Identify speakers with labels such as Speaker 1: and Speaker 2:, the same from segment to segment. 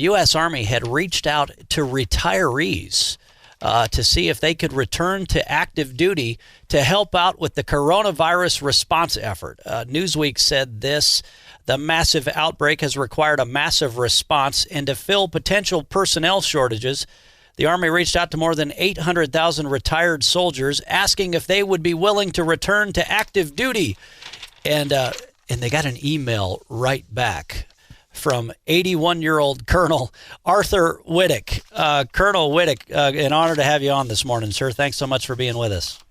Speaker 1: U.S. Army had reached out to retirees to see if they could return to active duty to help out with the coronavirus response effort. Newsweek said this: the massive outbreak has required a massive response, and to fill potential personnel shortages, the Army reached out to more than 800,000 retired soldiers, asking if they would be willing to return to active duty. And they got an email right back from 81-year-old Colonel Arthur Wittich. Colonel Wittich, an honor to have you on this morning, sir. Thanks so much for being with us.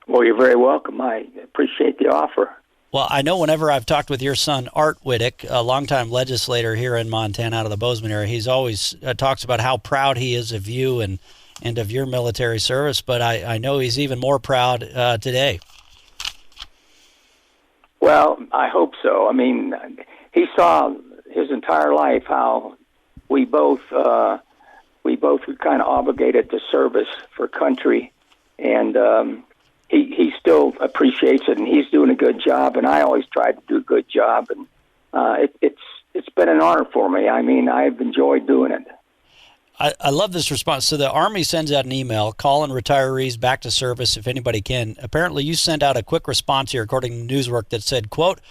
Speaker 2: Well, you're very welcome. I appreciate the offer.
Speaker 1: Well, I know whenever I've talked with your son, Art Wittich, a longtime legislator here in Montana out of the Bozeman area, he's always talks about how proud he is of you and of your military service, but I know he's even more proud today.
Speaker 2: Well, I hope so. I mean, he saw his entire life how we both were kind of obligated to service for country, and he still appreciates it, and he's doing a good job, and I always try to do a good job, and it's been an honor for me. I mean, I've enjoyed doing it.
Speaker 1: I love this response. So the Army sends out an email calling retirees back to service if anybody can. Apparently you sent out a quick response here, according to Newswork, that said, quote,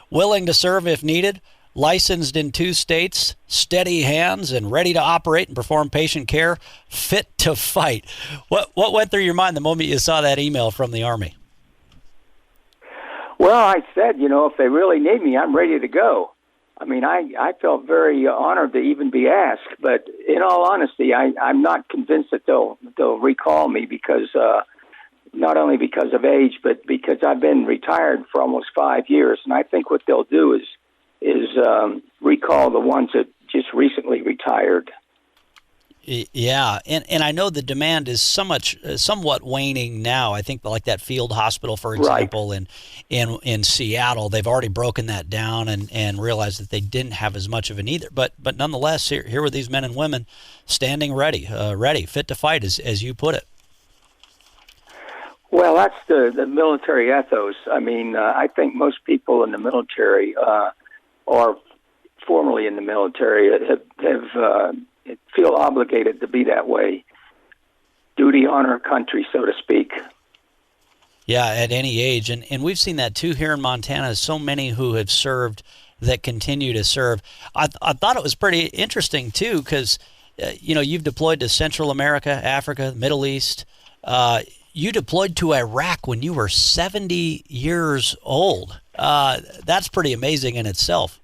Speaker 1: willing to serve if needed, licensed in 2 states, steady hands, and ready to operate and perform patient care, fit to fight. What went through your mind the moment you saw that email from the Army?
Speaker 2: Well, I said, if they really need me, I'm ready to go. I mean, I felt very honored to even be asked, but in all honesty, I'm not convinced that they'll recall me because not only because of age, but because I've been retired for almost 5 years, and I think what they'll do is recall the ones that just recently retired.
Speaker 1: Yeah, and I know the demand is somewhat waning now. I think like that field hospital, for example,
Speaker 2: right.
Speaker 1: in Seattle, they've already broken that down and realized that they didn't have as much of a need. But nonetheless, here were these men and women standing ready, fit to fight, as you put it.
Speaker 2: Well, that's the military ethos. I mean, I think most people in the military or formerly in the military have feel obligated to be that way. Duty, honor, country, so to speak.
Speaker 1: Yeah, at any age. And we've seen that, too, here in Montana. So many who have served that continue to serve. I thought it was pretty interesting, too, because, you've deployed to Central America, Africa, Middle East. You deployed to Iraq when you were 70 years old. That's pretty amazing in itself.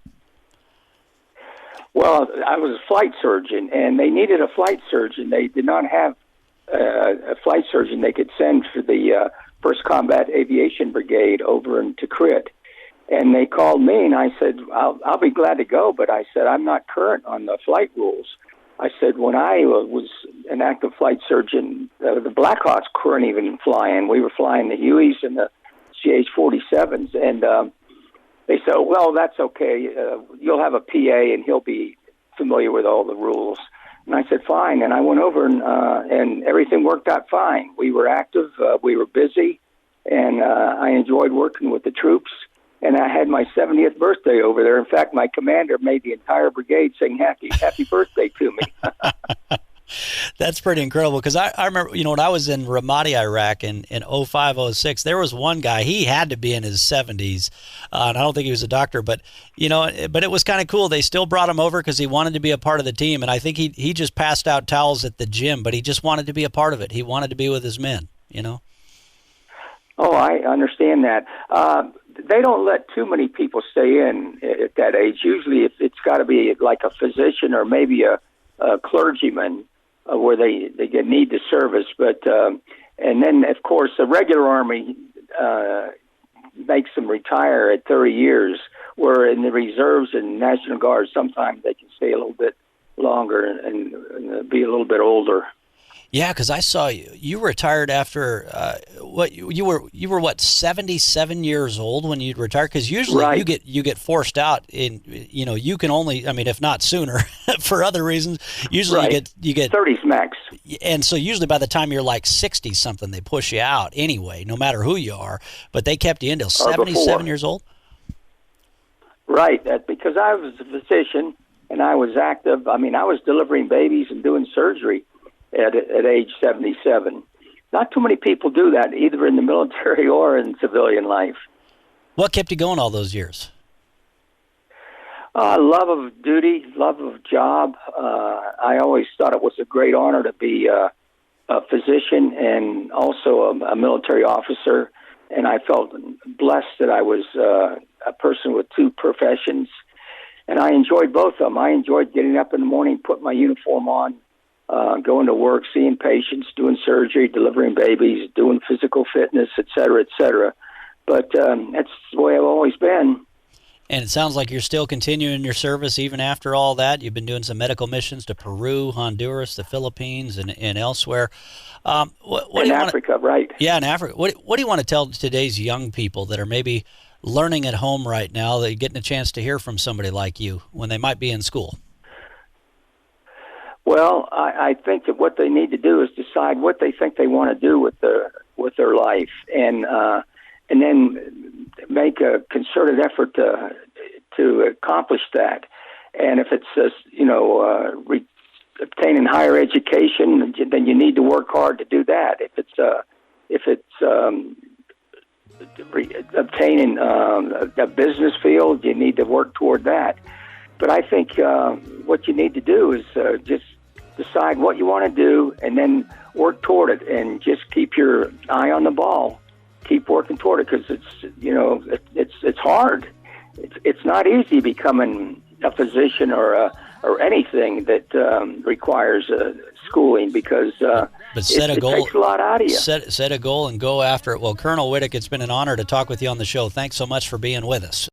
Speaker 2: Well, I was a flight surgeon, and they needed a flight surgeon. They did not have a flight surgeon they could send for the 1st Combat Aviation Brigade over in Tikrit. And they called me, and I said, I'll be glad to go, but I said, I'm not current on the flight rules. I said, when I was an active flight surgeon, the Blackhawks weren't even flying. We were flying the Hueys and the CH-47s, and they said, well, that's okay. You'll have a PA, and he'll be familiar with all the rules. And I said, fine. And I went over, and everything worked out fine. We were active. We were busy. And I enjoyed working with the troops. And I had my 70th birthday over there. In fact, my commander made the entire brigade sing happy birthday to me.
Speaker 1: That's pretty incredible, because I remember, when I was in Ramadi, Iraq in 05, 06, there was one guy, he had to be in his 70s, and I don't think he was a doctor, but it was kind of cool. They still brought him over because he wanted to be a part of the team, and I think he just passed out towels at the gym, but he just wanted to be a part of it. He wanted to be with his men,
Speaker 2: Oh, I understand that. They don't let too many people stay in at that age. Usually it's got to be like a physician or maybe a clergyman, where they need the service, but and then of course the regular Army makes them retire at 30 years, where in the reserves and National Guard sometimes they can stay a little bit longer and be a little bit older.
Speaker 1: Yeah, because I saw you retired after you were 77 years old when you retired, because usually
Speaker 2: right.
Speaker 1: you get forced out in you can only, I mean, if not sooner for other reasons, usually
Speaker 2: right.
Speaker 1: you get
Speaker 2: 30s max,
Speaker 1: and so usually by the time you're like 60 something they push you out anyway, no matter who you are, but they kept you until 77 years old.
Speaker 2: Right, because I was a physician, and I was active. I mean, I was delivering babies and doing surgery at age 77. Not too many people do that, either in the military or in civilian life.
Speaker 1: What kept you going all those years?
Speaker 2: Love of duty, love of job. I always thought it was a great honor to be a physician and also a military officer. And I felt blessed that I was a person with two professions. And I enjoyed both of them. I enjoyed getting up in the morning, putting my uniform on, going to work, seeing patients, doing surgery, delivering babies, doing physical fitness, et cetera, et cetera. But that's the way I've always been.
Speaker 1: And it sounds like you're still continuing your service even after all that. You've been doing some medical missions to Peru, Honduras, the Philippines, and elsewhere. What
Speaker 2: in Africa, right?
Speaker 1: Yeah, in Africa. What do you want to tell today's young people that are maybe learning at home right now, that are getting a chance to hear from somebody like you when they might be in school?
Speaker 2: Well, I think that what they need to do is decide what they think they want to do with their life, and then make a concerted effort to accomplish that. And if it's obtaining higher education, then you need to work hard to do that. If it's obtaining a business field, you need to work toward that. But I think what you need to do is just decide what you want to do and then work toward it, and just keep your eye on the ball. Keep working toward it, because it's hard. It's not easy becoming a physician or anything that requires schooling, because
Speaker 1: but set a goal.
Speaker 2: It takes a lot out of you.
Speaker 1: Set a goal and go after it. Well, Colonel Wittich, it's been an honor to talk with you on the show. Thanks so much for being with us.